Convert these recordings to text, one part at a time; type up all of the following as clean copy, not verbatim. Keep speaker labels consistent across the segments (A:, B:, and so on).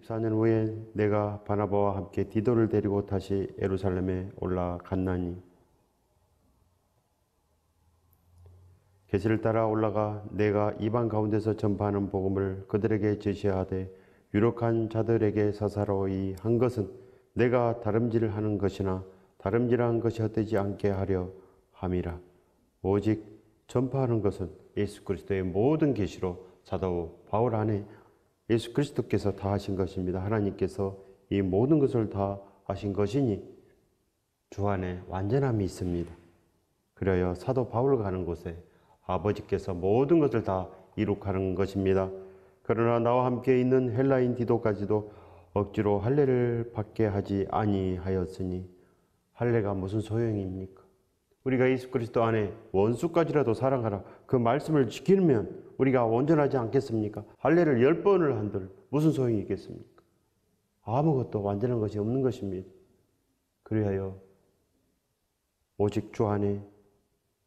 A: 14년 후에 내가 바나바와 함께 디도를 데리고 다시 예루살렘에 올라갔나니 계시를 따라 올라가 내가 이방 가운데서 전파하는 복음을 그들에게 제시하되 유력한 자들에게 사사로이 한 것은 내가 다름질하는 것이나 다름질한 것이 헛되지 않게 하려 함이라. 오직 전파하는 것은 예수 그리스도의 모든 계시로 사도 바울 안에 예수 그리스도께서 다 하신 것입니다. 하나님께서 이 모든 것을 다 하신 것이니 주 안에 완전함이 있습니다. 그래야 사도 바울 가는 곳에 아버지께서 모든 것을 다 이룩하는 것입니다. 그러나 나와 함께 있는 헬라인 디도까지도 억지로 할례를 받게 하지 아니하였으니 할례가 무슨 소용입니까? 우리가 예수 그리스도 안에 원수까지라도 사랑하라 그 말씀을 지키면 우리가 온전하지 않겠습니까? 할례를 10번을 한들 무슨 소용이 있겠습니까? 아무것도 완전한 것이 없는 것입니다. 그리하여 오직 주 안에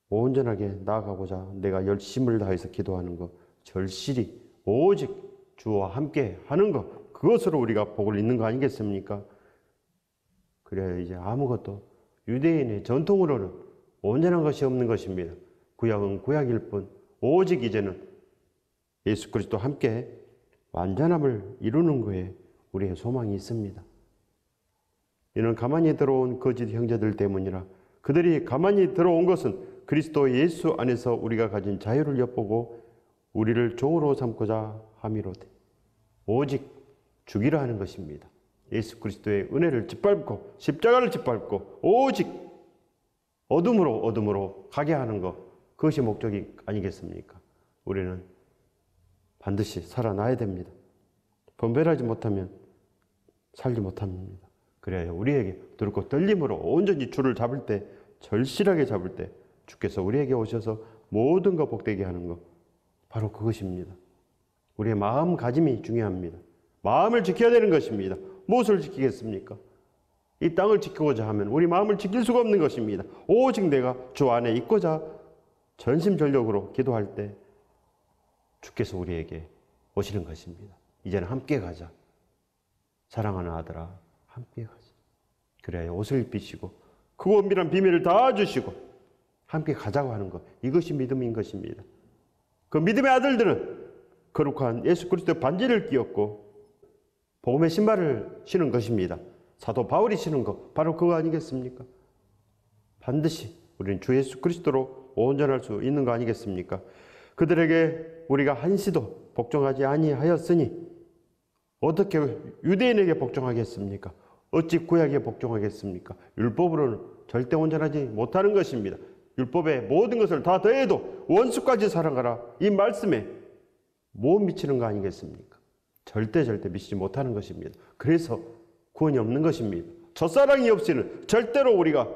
A: 온전하게 나아가고자 내가 열심을 다해서 기도하는 것, 절실히 오직 주와 함께 하는 것, 그것으로 우리가 복을 잇는 거 아니겠습니까? 그래야 이제 아무것도 유대인의 전통으로는 온전한 것이 없는 것입니다. 구약은 구약일 뿐 오직 이제는 예수 그리스도 함께 완전함을 이루는 것에 우리의 소망이 있습니다. 이는 가만히 들어온 거짓 형제들 때문이라. 그들이 가만히 들어온 것은 그리스도 예수 안에서 우리가 가진 자유를 엿보고 우리를 종으로 삼고자 함이로되 오직 죽이라 하는 것입니다. 예수 그리스도의 은혜를 짓밟고 십자가를 짓밟고 오직 어둠으로 가게 하는 것, 그것이 목적이 아니겠습니까? 우리는 반드시 살아나야 됩니다. 분별하지 못하면 살지 못합니다. 그래야 우리에게 두렵고 떨림으로 온전히 주를 잡을 때, 절실하게 잡을 때 주께서 우리에게 오셔서 모든 것 복되게 하는 것, 바로 그것입니다. 우리의 마음가짐이 중요합니다. 마음을 지켜야 되는 것입니다. 무엇을 지키겠습니까? 이 땅을 지키고자 하면 우리 마음을 지킬 수가 없는 것입니다. 오직 내가 주 안에 있고자 전심전력으로 기도할 때 주께서 우리에게 오시는 것입니다. 이제는 함께 가자. 사랑하는 아들아, 함께 가자. 그래야 옷을 입히시고 크고 은밀한 비밀을 다 주시고 함께 가자고 하는 것, 이것이 믿음인 것입니다. 그 믿음의 아들들은 거룩한 예수 그리스도의 반지를 끼얹고 복음의 신발을 신은 것입니다. 사도 바울이 신은 것, 바로 그거 아니겠습니까? 반드시 우리는 주 예수 그리스도로 온전할 수 있는 거 아니겠습니까? 그들에게 우리가 한시도 복종하지 아니하였으니 어떻게 유대인에게 복종하겠습니까? 어찌 구약에 복종하겠습니까? 율법으로는 절대 온전하지 못하는 것입니다. 율법의 모든 것을 다 더해도 원수까지 사랑하라, 이 말씀에 못 미치는 거 아니겠습니까? 절대 미치지 못하는 것입니다. 그래서 구원이 없는 것입니다. 첫사랑이 없이는 절대로 우리가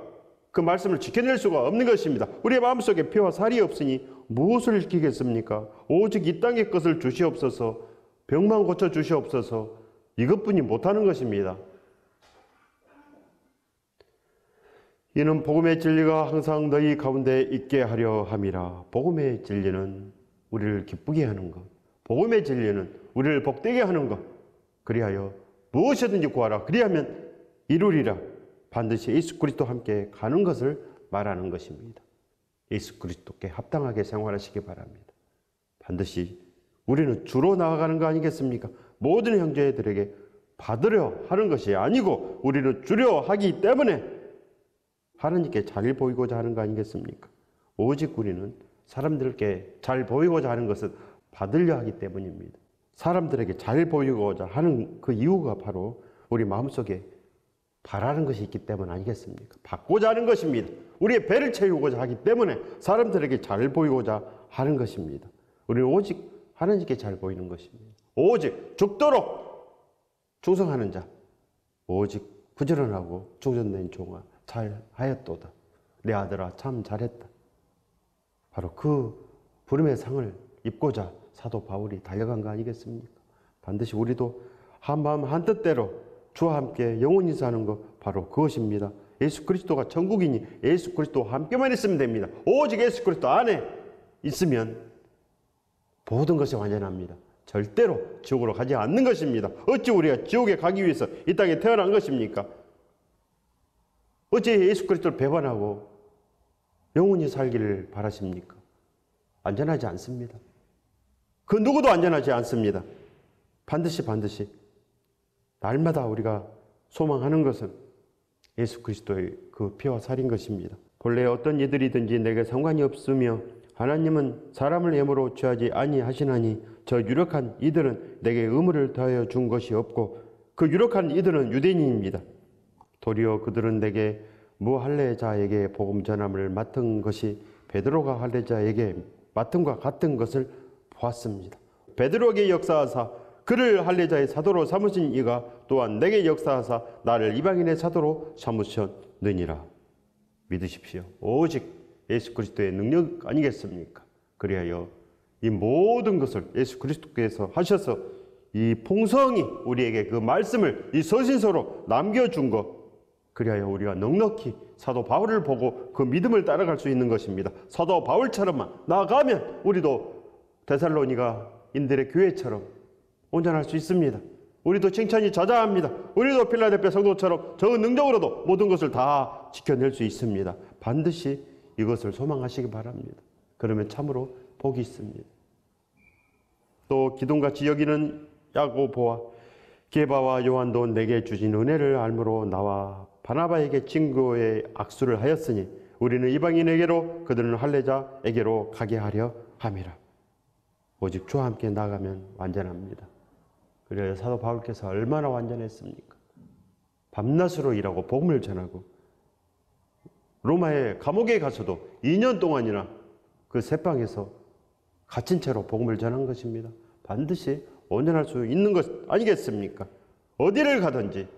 A: 그 말씀을 지켜낼 수가 없는 것입니다. 우리의 마음속에 피와 살이 없으니 무엇을 지키겠습니까? 오직 이 땅의 것을 주시옵소서, 병만 고쳐 주시옵소서, 이것뿐이 못하는 것입니다. 이는 복음의 진리가 항상 너희 가운데 있게 하려 함이라. 복음의 진리는 우리를 기쁘게 하는 것, 복음의 진리는 우리를 복되게 하는 것, 그리하여 무엇이든지 구하라, 그리하면 이루리라. 반드시 예수 그리스도와 함께 가는 것을 말하는 것입니다. 예수 그리스도께 합당하게 생활하시기 바랍니다. 반드시 우리는 주로 나아가는 거 아니겠습니까? 모든 형제들에게 받으려 하는 것이 아니고 우리는 주려 하기 때문에 하나님께 잘 보이고자 하는 거 아니겠습니까? 오직 우리는 사람들께 잘 보이고자 하는 것은 받으려 하기 때문입니다. 사람들에게 잘 보이고자 하는 그 이유가 바로 우리 마음속에 바라는 것이 있기 때문 아니겠습니까? 받고자 하는 것입니다. 우리의 배를 채우고자 하기 때문에 사람들에게 잘 보이고자 하는 것입니다. 우리는 오직 하나님께 잘 보이는 것입니다. 오직 죽도록 충성하는 자, 오직 부지런하고 충성된 종아 잘 하였도다. 내 아들아 참 잘했다. 바로 그 부름의 상을 입고자 사도 바울이 달려간 거 아니겠습니까? 반드시 우리도 한마음 한뜻대로 주와 함께 영원히 사는 것, 바로 그것입니다. 예수 그리스도가 천국이니 예수 그리스도와 함께만 있으면 됩니다. 오직 예수 그리스도 안에 있으면 모든 것이 완전합니다. 절대로 지옥으로 가지 않는 것입니다. 어찌 우리가 지옥에 가기 위해서 이 땅에 태어난 것입니까? 어찌 예수 그리스도를 배반하고 영원히 살기를 바라십니까? 안전하지 않습니다. 그 누구도 안전하지 않습니다. 반드시 날마다 우리가 소망하는 것은 예수 그리스도의 그 피와 살인 것입니다. 본래 어떤 이들이든지 내게 상관이 없으며 하나님은 사람을 예물로 취하지 아니하시나니 저 유력한 이들은 내게 의무를 더하여 준 것이 없고 그 유력한 이들은 유대인입니다. 도리어 그들은 내게 무할례자에게 복음 전함을 맡은 것이 베드로가 할례자에게 맡음과 같은 것을 보았습니다. 베드로에게 역사하사 그를 할례자의 사도로 삼으신 이가 또한 내게 역사하사 나를 이방인의 사도로 삼으셨느니라. 믿으십시오. 오직 예수 그리스도의 능력 아니겠습니까? 그리하여 이 모든 것을 예수 그리스도께서 하셔서 이 풍성히 우리에게 그 말씀을 이 서신서로 남겨준 것, 그리하여 우리가 넉넉히 사도 바울을 보고 그 믿음을 따라갈 수 있는 것입니다. 사도 바울처럼만 나아가면 우리도 데살로니가인들의 교회처럼 온전할 수 있습니다. 우리도 칭찬이 자자합니다. 우리도 필라델피아 성도처럼 저 능력으로도 모든 것을 다 지켜낼 수 있습니다. 반드시 이것을 소망하시기 바랍니다. 그러면 참으로 복이 있습니다. 또 기둥같이 여기는 야고보와 게바와 요한도 내게 주신 은혜를 알므로 나와 바나바에게 친구의 악수를 하였으니 우리는 이방인에게로 그들은 할례자에게로 가게 하려 함이라. 오직 주와 함께 나가면 완전합니다. 그래야 사도 바울께서 얼마나 완전했습니까? 밤낮으로 일하고 복음을 전하고 로마의 감옥에 가서도 2년 동안이나 그 새방에서 갇힌 채로 복음을 전한 것입니다. 반드시 온전할 수 있는 것 아니겠습니까? 어디를 가든지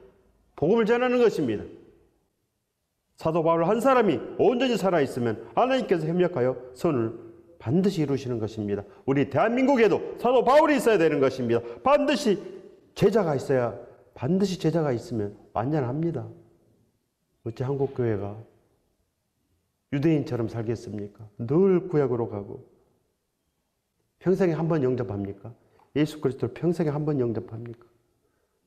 A: 복음을 전하는 것입니다. 사도 바울 한 사람이 온전히 살아있으면 하나님께서 협력하여 선을 반드시 이루시는 것입니다. 우리 대한민국에도 사도 바울이 있어야 되는 것입니다. 반드시 제자가 있어야, 반드시 제자가 있으면 완전합니다. 어찌 한국교회가 유대인처럼 살겠습니까? 늘 구약으로 가고 평생에 한 번 영접합니까? 예수 그리스도를 평생에 한 번 영접합니까?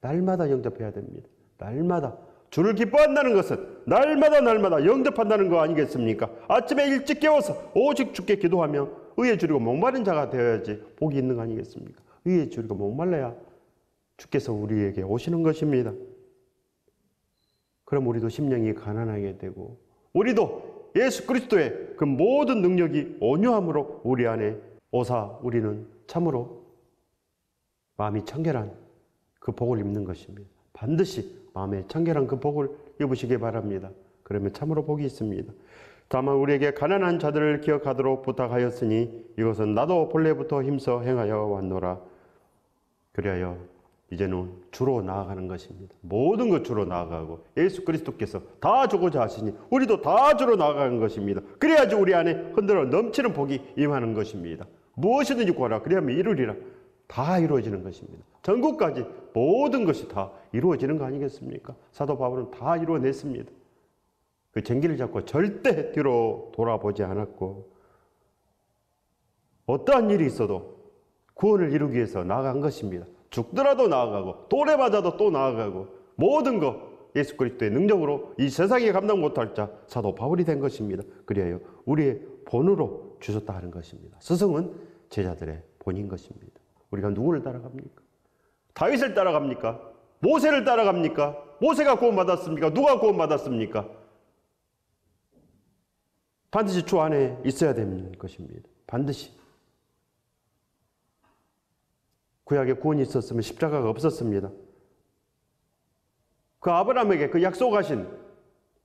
A: 날마다 영접해야 됩니다. 날마다. 주를 기뻐한다는 것은 날마다 영접한다는 거 아니겠습니까? 아침에 일찍 깨워서 오직 주께 기도하며 의에 줄이고 목마른 자가 되어야지 복이 있는 거 아니겠습니까? 의에 줄이고 목말라야 주께서 우리에게 오시는 것입니다. 그럼 우리도 심령이 가난하게 되고 우리도 예수 그리스도의 그 모든 능력이 온유함으로 우리 안에 오사 우리는 참으로 마음이 청결한 그 복을 입는 것입니다. 반드시 마음에 청결한 그 복을 입으시기 바랍니다. 그러면 참으로 복이 있습니다. 다만 우리에게 가난한 자들을 기억하도록 부탁하였으니 이것은 나도 본래부터 힘써 행하여 왔노라. 그리하여 이제는 주로 나아가는 것입니다. 모든 것 주로 나아가고 예수 그리스도께서 다 주고자 하시니 우리도 다 주로 나아가는 것입니다. 그래야지 우리 안에 흔들어 넘치는 복이 임하는 것입니다. 무엇이든지 구하라 그리하면 이루리라. 다 이루어지는 것입니다. 전국까지 모든 것이 다 이루어지는 거 아니겠습니까? 사도 바울은 다 이루어냈습니다. 그 쟁기를 잡고 절대 뒤로 돌아보지 않았고 어떠한 일이 있어도 구원을 이루기 위해서 나아간 것입니다. 죽더라도 나아가고 돌에 맞아도 또 나아가고 모든 것 예수 그리스도의 능력으로 이 세상에 감당 못할 자 사도 바울이 된 것입니다. 그리하여 우리의 본으로 주셨다 하는 것입니다. 스승은 제자들의 본인 것입니다. 우리가 누구를 따라갑니까? 다윗을 따라갑니까? 모세를 따라갑니까? 모세가 구원받았습니까? 누가 구원받았습니까? 반드시 주 안에 있어야 되는 것입니다. 반드시. 구약에 구원이 있었으면 십자가가 없었습니다. 그 아브라함에게 그 약속하신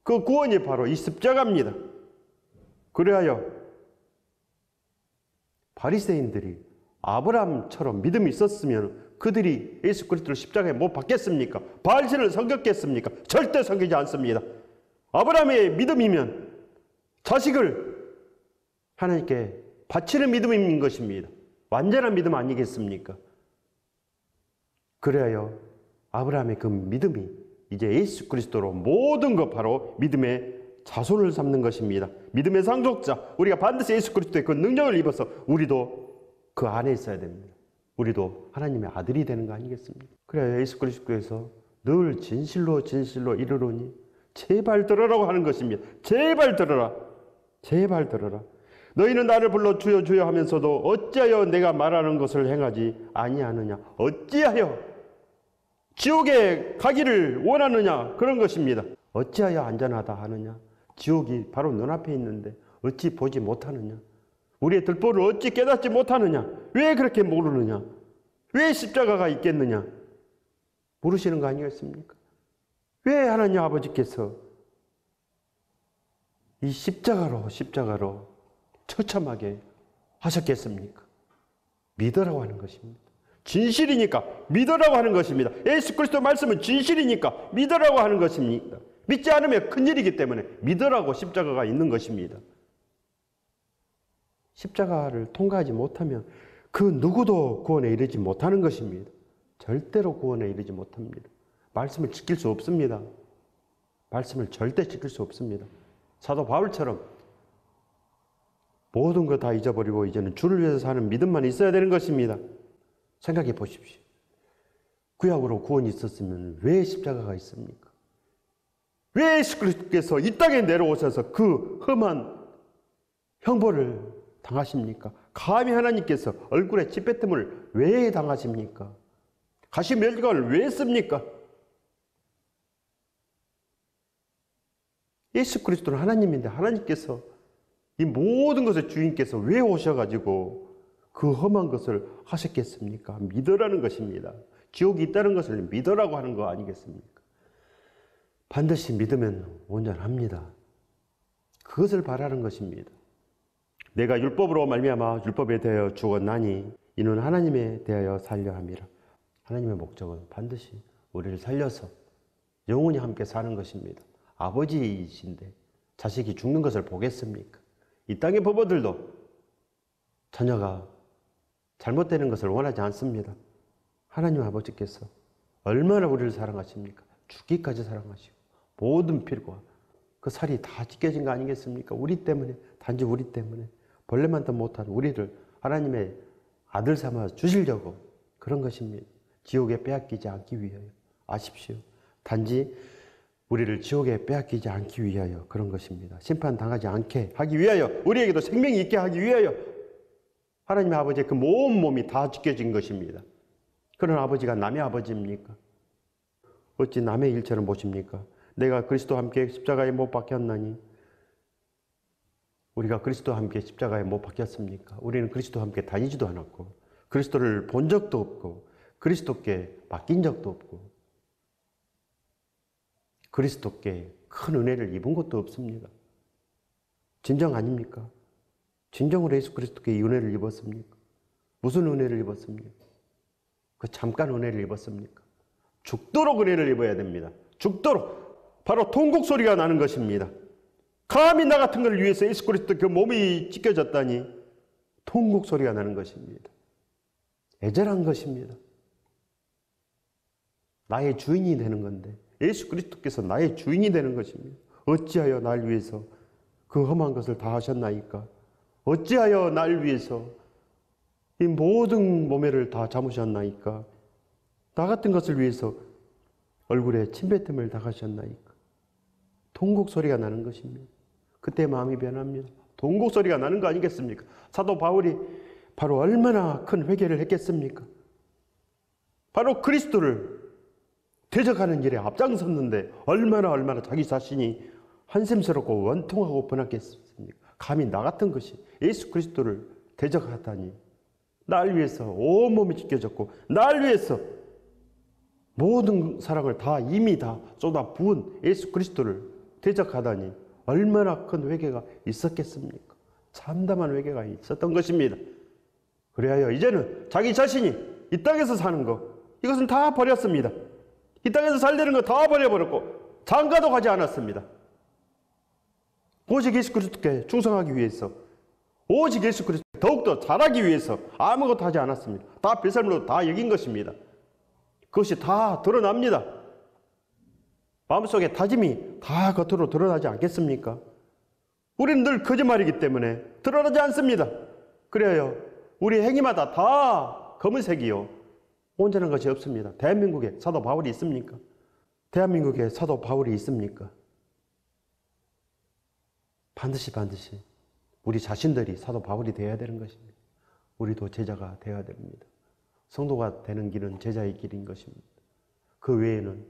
A: 그 구원이 바로 이 십자가입니다. 그래야 바리새인들이 아브라함처럼 믿음이 있었으면 그들이 예수 그리스도를 십자가에 못 박겠습니까? 바알신을 섬겼겠습니까? 절대 섬기지 않습니다. 아브라함의 믿음이면 자식을 하나님께 바치는 믿음인 것입니다. 완전한 믿음 아니겠습니까? 그래야 아브라함의 그 믿음이 이제 예수 그리스도로 모든 것 바로 믿음의 자손을 삼는 것입니다. 믿음의 상속자, 우리가 반드시 예수 그리스도의 그 능력을 입어서 우리도 그 안에 있어야 됩니다. 우리도 하나님의 아들이 되는 거 아니겠습니까? 그래야 예수 그리스도께서 늘 진실로 이르노니 제발 들으라고 하는 것입니다. 제발 들으라. 제발 들으라. 너희는 나를 불러 주여 주여 하면서도 어찌하여 내가 말하는 것을 행하지 아니하느냐. 어찌하여 지옥에 가기를 원하느냐. 그런 것입니다. 어찌하여 안전하다 하느냐. 지옥이 바로 눈앞에 있는데 어찌 보지 못하느냐. 우리의 들보를 어찌 깨닫지 못하느냐. 왜 그렇게 모르느냐. 왜 십자가가 있겠느냐. 모르시는 거 아니겠습니까? 왜 하나님 아버지께서 이 십자가로 처참하게 하셨겠습니까? 믿으라고 하는 것입니다. 진실이니까 믿으라고 하는 것입니다. 예수 그리스도 말씀은 진실이니까 믿으라고 하는 것입니다. 믿지 않으면 큰일이기 때문에 믿으라고 십자가가 있는 것입니다. 십자가를 통과하지 못하면 그 누구도 구원에 이르지 못하는 것입니다. 절대로 구원에 이르지 못합니다. 말씀을 지킬 수 없습니다. 말씀을 절대 지킬 수 없습니다. 사도 바울처럼 모든 거 다 잊어버리고 이제는 주를 위해서 사는 믿음만 있어야 되는 것입니다. 생각해 보십시오. 구약으로 구원이 있었으면 왜 십자가가 있습니까? 왜 예수 그리스도께서 이 땅에 내려오셔서 그 험한 형벌을 당하십니까? 감히 하나님께서 얼굴에 찌빼뜸을 왜 당하십니까? 가시 멸관을 왜 씁니까? 예수 그리스도는 하나님인데 하나님께서 이 모든 것의 주인께서 왜 오셔가지고 그 험한 것을 하셨겠습니까? 믿으라는 것입니다. 지옥이 있다는 것을 믿으라고 하는 거 아니겠습니까? 반드시 믿으면 온전합니다. 그것을 바라는 것입니다. 내가 율법으로 말미암아 율법에 대하여 죽었나니 이는 하나님에 대하여 살려 함이라. 하나님의 목적은 반드시 우리를 살려서 영원히 함께 사는 것입니다. 아버지이신데 자식이 죽는 것을 보겠습니까? 이 땅의 부모들도 자녀가 잘못되는 것을 원하지 않습니다. 하나님 아버지께서 얼마나 우리를 사랑하십니까? 죽기까지 사랑하시고 모든 필과 그 살이 다 찢겨진 거 아니겠습니까? 우리 때문에, 단지 우리 때문에 벌레만도 못한 우리를 하나님의 아들 삼아 주시려고 그런 것입니다. 지옥에 빼앗기지 않기 위하여. 아십시오. 단지 우리를 지옥에 빼앗기지 않기 위하여 그런 것입니다. 심판당하지 않게 하기 위하여, 우리에게도 생명이 있게 하기 위하여 하나님 아버지의 그 모든 몸이 다 찢겨진 것입니다. 그런 아버지가 남의 아버지입니까? 어찌 남의 일처럼 보십니까? 내가 그리스도와 함께 십자가에 못 박혔나니 우리가 그리스도와 함께 십자가에 못 박혔습니까? 우리는 그리스도와 함께 다니지도 않았고 그리스도를 본 적도 없고 그리스도께 맡긴 적도 없고 그리스도께 큰 은혜를 입은 것도 없습니다. 진정 아닙니까? 진정으로 예수 그리스도께 이 은혜를 입었습니까? 무슨 은혜를 입었습니까? 그 잠깐 은혜를 입었습니까? 죽도록 은혜를 입어야 됩니다. 죽도록. 바로 통곡 소리가 나는 것입니다. 감히 나 같은 걸 위해서 예수 그리스도 그 몸이 찢겨졌다니 통곡 소리가 나는 것입니다. 애절한 것입니다. 나의 주인이 되는 건데 예수 그리스도께서 나의 주인이 되는 것입니다. 어찌하여 날 위해서 그 험한 것을 다 하셨나이까? 어찌하여 날 위해서 이 모든 모멸을 다 참으셨나이까? 나 같은 것을 위해서 얼굴에 침뱉음을 당하셨나이까? 통곡 소리가 나는 것입니다. 그때 마음이 변합니다. 통곡 소리가 나는 거 아니겠습니까? 사도 바울이 바로 얼마나 큰 회개를 했겠습니까? 바로 그리스도를 대적하는 일에 앞장섰는데 얼마나 자기 자신이 한심스럽고 원통하고 분하겠습니까? 감히 나 같은 것이 예수 그리스도를 대적하다니, 날 위해서 온몸이 찢겨졌고 날 위해서 모든 사랑을 다 이미 다 쏟아 부은 예수 그리스도를 대적하다니 얼마나 큰 회개가 있었겠습니까? 참담한 회개가 있었던 것입니다. 그래야 이제는 자기 자신이 이 땅에서 사는 것, 이것은 다 버렸습니다. 이 땅에서 살려는 거 다 버려버렸고 장가도 가지 않았습니다. 오직 예수 그리스도께 충성하기 위해서, 오직 예수 그리스도 더욱더 잘하기 위해서 아무것도 하지 않았습니다. 다 뱃살물로 다 여긴 것입니다. 그것이 다 드러납니다. 마음속에 다짐이 다 겉으로 드러나지 않겠습니까? 우리는 늘 거짓말이기 때문에 드러나지 않습니다. 그래요. 우리 행위마다 다 검은색이요. 온전한 것이 없습니다. 대한민국에 사도 바울이 있습니까? 대한민국에 사도 바울이 있습니까? 반드시 우리 자신들이 사도 바울이 되어야 되는 것입니다. 우리도 제자가 되어야 됩니다. 성도가 되는 길은 제자의 길인 것입니다. 그 외에는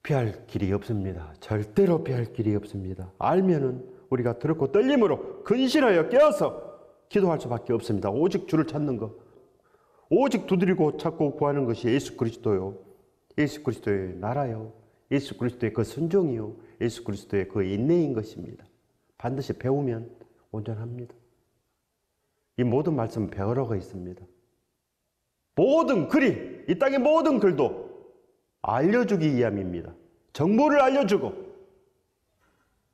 A: 피할 길이 없습니다. 절대로 피할 길이 없습니다. 알면은 우리가 들었고 떨림으로 근신하여 깨어서 기도할 수밖에 없습니다. 오직 주를 찾는 것, 오직 두드리고 찾고 구하는 것이 예수 그리스도요, 예수 그리스도의 나라요, 예수 그리스도의 그 순종이요, 예수 그리스도의 그 인내인 것입니다. 반드시 배우면 온전합니다. 이 모든 말씀은 배우러가 있습니다. 모든 글이, 이 땅의 모든 글도 알려주기 위함입니다. 정보를 알려주고,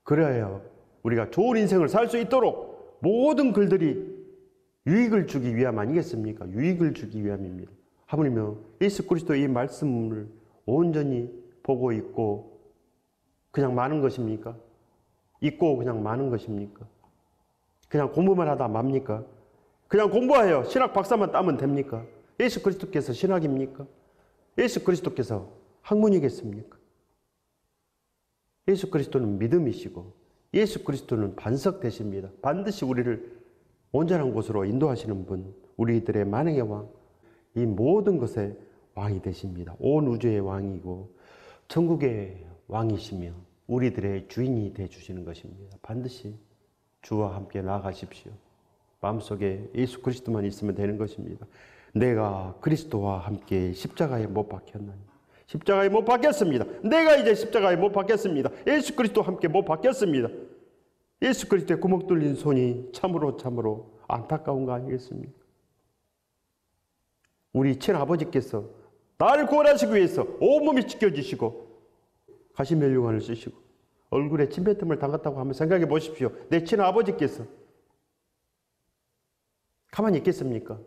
A: 그래야 우리가 좋은 인생을 살 수 있도록 모든 글들이 유익을 주기 위함 아니겠습니까? 유익을 주기 위함입니다. 하물며 예수 그리스도의 이 말씀을 온전히 보고 있고 그냥 마는 것입니까? 있고 그냥 마는 것입니까? 그냥 공부만 하다 맙니까? 그냥 공부하여 신학 박사만 따면 됩니까? 예수 그리스도께서 신학입니까? 예수 그리스도께서 학문이겠습니까? 예수 그리스도는 믿음이시고 예수 그리스도는 반석 되십니다. 반드시 우리를 온전한 곳으로 인도하시는 분, 우리들의 만행의 왕, 이 모든 것의 왕이 되십니다. 온 우주의 왕이고 천국의 왕이시며 우리들의 주인이 되어주시는 것입니다. 반드시 주와 함께 나아가십시오. 마음속에 예수 그리스도만 있으면 되는 것입니다. 내가 그리스도와 함께 십자가에 못 박혔나니, 십자가에 못 박혔습니다. 내가 이제 십자가에 못 박혔습니다. 예수 그리스도와 함께 못 박혔습니다. 예수 그리스도의 구멍 뚫린 손이 참으로 안타까운 거 아니겠습니까? 우리 친아버지께서 나를 구원하시기 위해서 온몸이 찢겨지시고 가시면류관을 쓰시고 얼굴에 침뱉음을 담갔다고 한번 생각해 보십시오. 내 친아버지께서 가만히 있겠습니까?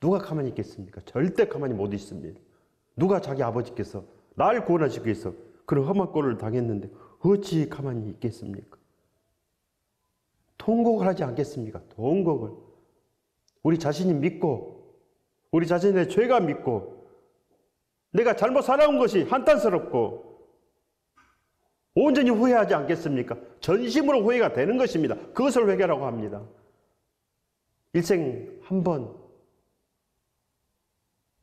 A: 누가 가만히 있겠습니까? 절대 가만히 못 있습니다. 누가 자기 아버지께서 나를 구원하시기 위해서 그런 험한 꼴을 당했는데 어찌 가만히 있겠습니까? 통곡을 하지 않겠습니까? 통곡을. 우리 자신이 믿고, 우리 자신의 죄가 믿고, 내가 잘못 살아온 것이 한탄스럽고, 온전히 후회하지 않겠습니까? 전심으로 후회가 되는 것입니다. 그것을 회개라고 합니다. 일생 한 번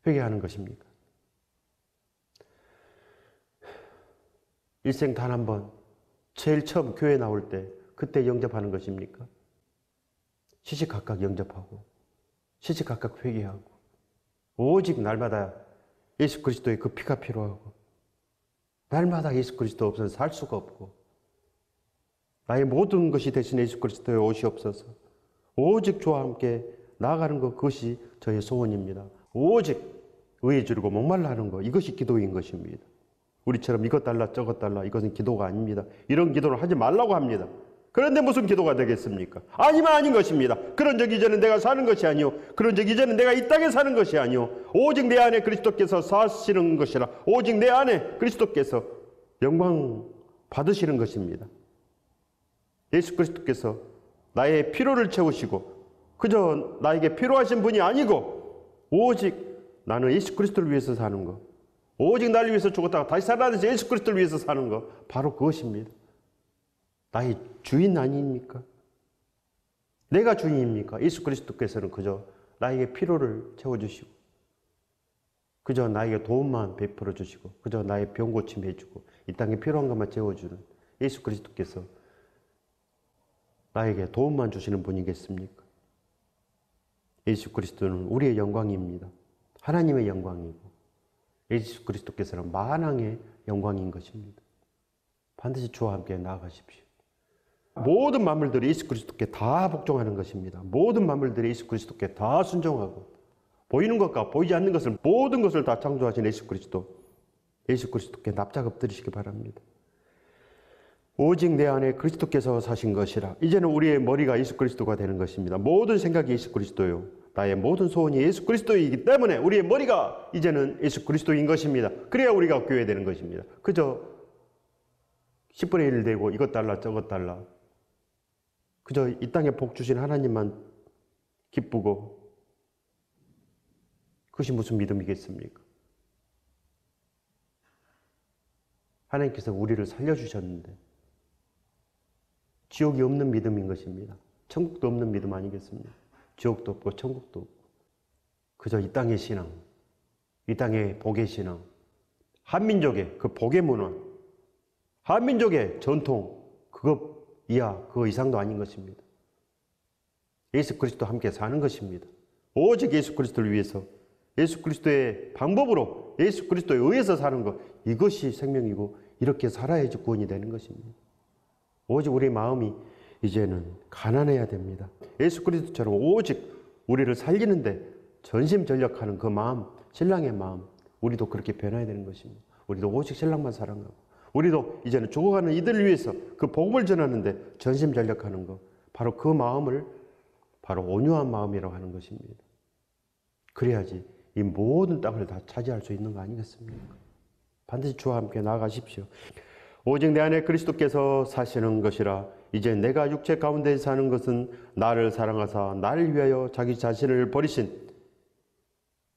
A: 회개하는 것입니까? 일생 단 한 번, 제일 처음 교회 나올 때 그때 영접하는 것입니까? 시시각각 영접하고 시시각각 회개하고 오직 날마다 예수 그리스도의 그 피가 필요하고 날마다 예수 그리스도 없어서 살 수가 없고 나의 모든 것이 되신 예수 그리스도의 옷이 없어서 오직 주와 함께 나아가는 것, 그것이 저의 소원입니다. 오직 의에 주르고 목말라 하는 것, 이것이 기도인 것입니다. 우리처럼 이것 달라 저것 달라 이것은 기도가 아닙니다. 이런 기도를 하지 말라고 합니다. 그런데 무슨 기도가 되겠습니까? 아니면 아닌 것입니다. 그런 적 이전에 내가 사는 것이 아니요, 그런 적 이전에 내가 이 땅에 사는 것이 아니요, 오직 내 안에 그리스도께서 사시는 것이라, 오직 내 안에 그리스도께서 영광 받으시는 것입니다. 예수 그리스도께서 나의 피로를 채우시고 그저 나에게 필요하신 분이 아니고 오직 나는 예수 그리스도를 위해서 사는 것, 오직 나를 위해서 죽었다가 다시 살아나서 예수 그리스도를 위해서 사는 것, 바로 그것입니다. 나의 주인 아닙니까? 내가 주인입니까? 예수 그리스도께서는 그저 나에게 필요를 채워주시고 그저 나에게 도움만 베풀어 주시고 그저 나의 병 고침 해주고 이 땅에 필요한 것만 채워주는 예수 그리스도께서 나에게 도움만 주시는 분이겠습니까? 예수 그리스도는 우리의 영광입니다. 하나님의 영광이고 예수 그리스도께서는 만왕의 영광인 것입니다. 반드시 주와 함께 나아가십시오. 모든 만물들이 예수 그리스도께 다 복종하는 것입니다. 모든 만물들이 예수 그리스도께 다 순종하고 보이는 것과 보이지 않는 것을 모든 것을 다 창조하신 예수 그리스도께 납작 엎드리시기 바랍니다. 오직 내 안에 그리스도께서 사신 것이라. 이제는 우리의 머리가 예수 그리스도가 되는 것입니다. 모든 생각이 예수 그리스도요, 나의 모든 소원이 예수 그리스도이기 때문에 우리의 머리가 이제는 예수 그리스도인 것입니다. 그래야 우리가 교회되는 것입니다. 그저 10분의 1 되고 이것 달라 저것 달라 그저 이 땅에 복 주신 하나님만 기쁘고 그것이 무슨 믿음이겠습니까? 하나님께서 우리를 살려주셨는데 지옥이 없는 믿음인 것입니다. 천국도 없는 믿음 아니겠습니까? 지옥도 없고 천국도 없고 그저 이 땅의 신앙, 이 땅의 복의 신앙, 한민족의 그 복의 문화, 한민족의 전통, 그거 이하, 그거 이상도 아닌 것입니다. 예수 그리스도와 함께 사는 것입니다. 오직 예수 그리스도를 위해서, 예수 그리스도의 방법으로, 예수 그리스도에 의해서 사는 것, 이것이 생명이고 이렇게 살아야지 구원이 되는 것입니다. 오직 우리 마음이 이제는 가난해야 됩니다. 예수 그리스도처럼 오직 우리를 살리는데 전심전력하는 그 마음, 신랑의 마음, 우리도 그렇게 변해야 되는 것입니다. 우리도 오직 신랑만 사랑하고, 우리도 이제는 죽어가는 이들을 위해서 그 복음을 전하는데 전심전력하는 것, 바로 그 마음을 바로 온유한 마음이라고 하는 것입니다. 그래야지 이 모든 땅을 다 차지할 수 있는 거 아니겠습니까? 반드시 주와 함께 나아가십시오. 오직 내 안에 그리스도께서 사시는 것이라. 이제 내가 육체 가운데 사는 것은 나를 사랑하사 나를 위하여 자기 자신을 버리신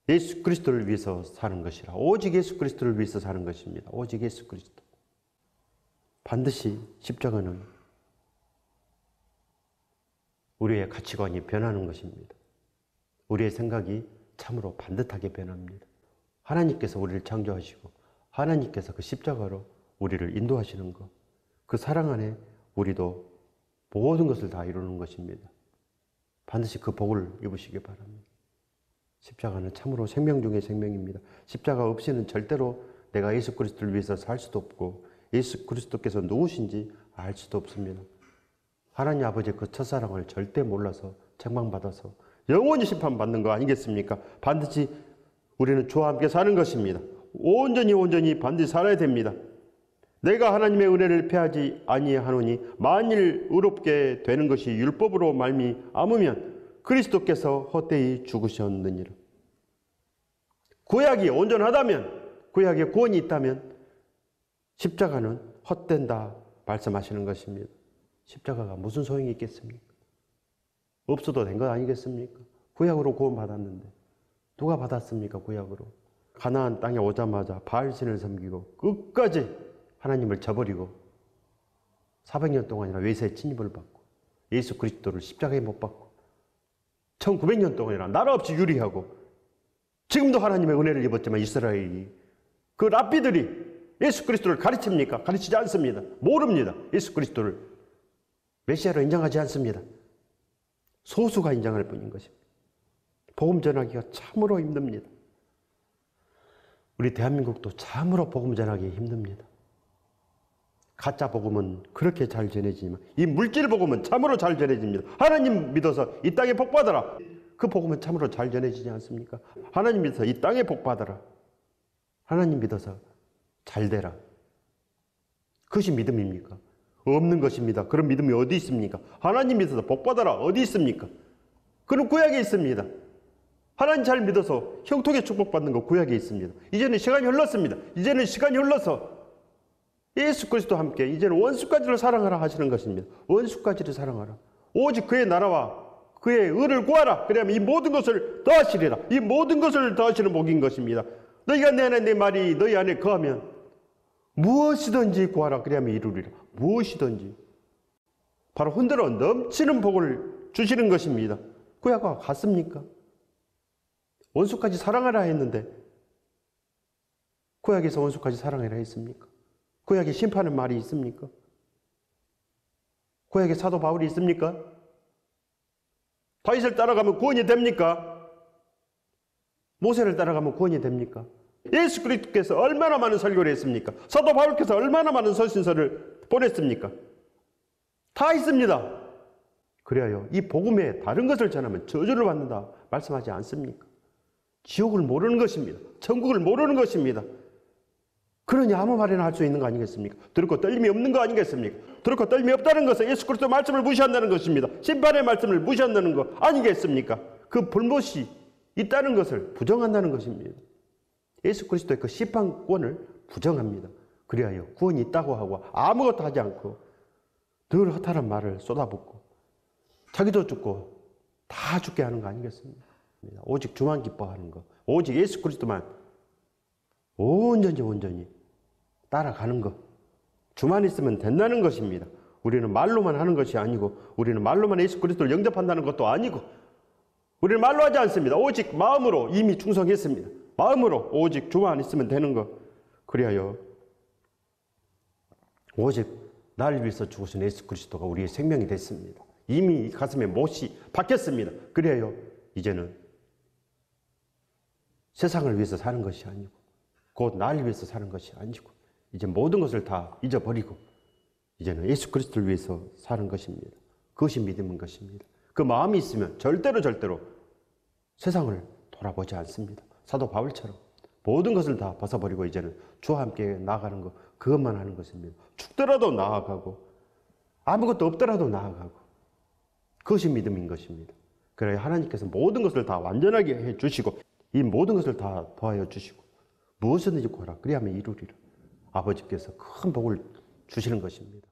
A: 예수 그리스도를 위해서 사는 것이라. 오직 예수 그리스도를 위해서 사는 것입니다. 오직 예수 그리스도. 반드시 십자가는 우리의 가치관이 변하는 것입니다. 우리의 생각이 참으로 반듯하게 변합니다. 하나님께서 우리를 창조하시고 하나님께서 그 십자가로 우리를 인도하시는 것, 그 사랑 안에 우리도 모든 것을 다 이루는 것입니다. 반드시 그 복을 입으시기 바랍니다. 십자가는 참으로 생명 중의 생명입니다. 십자가 없이는 절대로 내가 예수 그리스도를 위해서 살 수도 없고 예수 그리스도께서 누구신지 알 수도 없습니다. 하나님 아버지의 그 첫사랑을 절대 몰라서 책망받아서 영원히 심판받는 거 아니겠습니까? 반드시 우리는 주와 함께 사는 것입니다. 온전히 반드시 살아야 됩니다. 내가 하나님의 은혜를 패하지 아니하노니 만일 의롭게 되는 것이 율법으로 말미암으면 그리스도께서 헛되이 죽으셨느니라. 구약이 온전하다면, 구약에 구원이 있다면 십자가는 헛된다 말씀하시는 것입니다. 십자가가 무슨 소용이 있겠습니까? 없어도 된 것 아니겠습니까? 구약으로 구원받았는데 누가 받았습니까? 구약으로. 가나안 땅에 오자마자 바알신을 섬기고 끝까지 하나님을 저버리고 400년 동안이나 외세의 침입을 받고 예수 그리스도를 십자가에 못 박고 1900년 동안이나 나라 없이 유리하고 지금도 하나님의 은혜를 입었지만 이스라엘이 그 랍비들이 예수 그리스도를 가르칩니까? 가르치지 않습니다. 모릅니다. 예수 그리스도를 메시아로 인정하지 않습니다. 소수가 인정할 뿐인 것입니다. 복음 전하기가 참으로 힘듭니다. 우리 대한민국도 참으로 복음 전하기 힘듭니다. 가짜 복음은 그렇게 잘 전해지지만 이 물질 복음은 참으로 잘 전해집니다. 하나님 믿어서 이 땅에 복 받아라. 그 복음은 참으로 잘 전해지지 않습니까? 하나님 믿어서 이 땅에 복 받아라. 하나님 믿어서 잘 되라. 그것이 믿음입니까? 없는 것입니다. 그런 믿음이 어디 있습니까? 하나님 믿어서 복 받아라. 어디 있습니까? 그런 구약에 있습니다. 하나님 잘 믿어서 형통의 축복받는 거 구약에 있습니다. 이제는 시간이 흘렀습니다. 이제는 시간이 흘러서 예수 그리스도와 함께 이제는 원수까지를 사랑하라 하시는 것입니다. 원수까지를 사랑하라. 오직 그의 나라와 그의 의를 구하라. 그러면 이 모든 것을 더하시리라. 이 모든 것을 더하시는 복인 것입니다. 너희가 내 안에 내 말이 너희 안에 거하면 무엇이든지 구하라. 그러면 이루리라. 무엇이든지. 바로 흔들어 넘치는 복을 주시는 것입니다. 구약과 같습니까? 원수까지 사랑하라 했는데 구약에서 원수까지 사랑하라 했습니까? 구약에 심판의 말이 있습니까? 구약에 사도 바울이 있습니까? 다윗을 따라가면 구원이 됩니까? 모세를 따라가면 구원이 됩니까? 예수 그리스도께서 얼마나 많은 설교를 했습니까? 사도 바울께서 얼마나 많은 서신서를 보냈습니까? 다 있습니다. 그래야 이 복음에 다른 것을 전하면 저주를 받는다 말씀하지 않습니까? 지옥을 모르는 것입니다. 천국을 모르는 것입니다. 그러니 아무 말이나 할 수 있는 거 아니겠습니까? 두렵고 떨림이 없는 거 아니겠습니까? 두렵고 떨림이 없다는 것은 예수 그리스도 말씀을 무시한다는 것입니다. 심판의 말씀을 무시한다는 거 아니겠습니까? 그 불못이 있다는 것을 부정한다는 것입니다. 예수 그리스도의 그 심판권을 부정합니다. 그리하여 구원이 있다고 하고 아무것도 하지 않고 늘 허탈한 말을 쏟아붓고 자기도 죽고 다 죽게 하는 거 아니겠습니까? 오직 주만 기뻐하는 것, 오직 예수 그리스도만 온전히 따라가는 것, 주만 있으면 된다는 것입니다. 우리는 말로만 하는 것이 아니고, 우리는 말로만 예수 그리스도를 영접한다는 것도 아니고, 우리는 말로 하지 않습니다. 오직 마음으로 이미 충성했습니다. 마음으로 오직 주만 있으면 되는 것. 그리하여 오직 나를 위해서 죽으신 예수 그리스도가 우리의 생명이 됐습니다. 이미 가슴에 못이 박혔습니다. 그래요. 이제는 세상을 위해서 사는 것이 아니고, 곧 나를 위해서 사는 것이 아니고, 이제 모든 것을 다 잊어버리고 이제는 예수 그리스도를 위해서 사는 것입니다. 그것이 믿음인 것입니다. 그 마음이 있으면 절대로 세상을 돌아보지 않습니다. 사도 바울처럼 모든 것을 다 벗어버리고 이제는 주와 함께 나아가는 것, 그것만 하는 것입니다. 죽더라도 나아가고 아무것도 없더라도 나아가고, 그것이 믿음인 것입니다. 그래야 하나님께서 모든 것을 다 완전하게 해주시고 이 모든 것을 다 더하여 주시고 무엇이든지 구하라 그리하면 이루리라. 아버지께서 큰 복을 주시는 것입니다.